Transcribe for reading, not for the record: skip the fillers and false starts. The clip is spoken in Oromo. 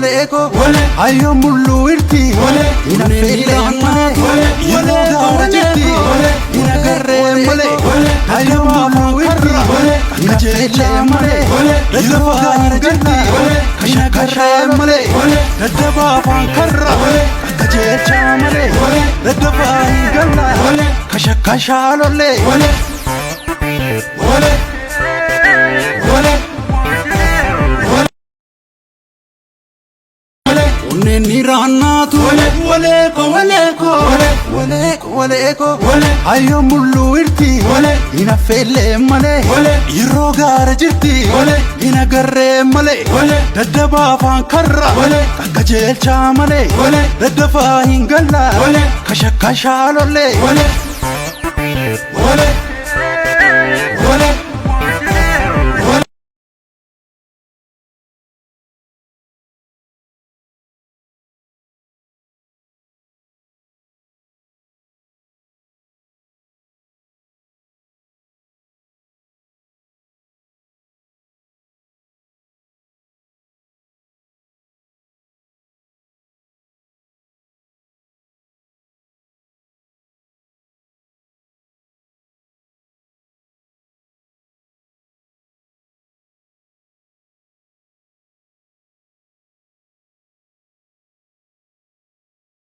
eko ayo mullu irti ina fele male wale gawajti ina garre male ayo mullu irti ina jecha male dafa garjti ina garre male dadaba fan karra jecha male dafa galla kasha kasha lolle wale Nirana tu wale eko ayo mullu irti ina fele male irro gara jirti ina garre male dadaba fan karra kakkajeelcha male daddafa hingalla kasha kasha lolle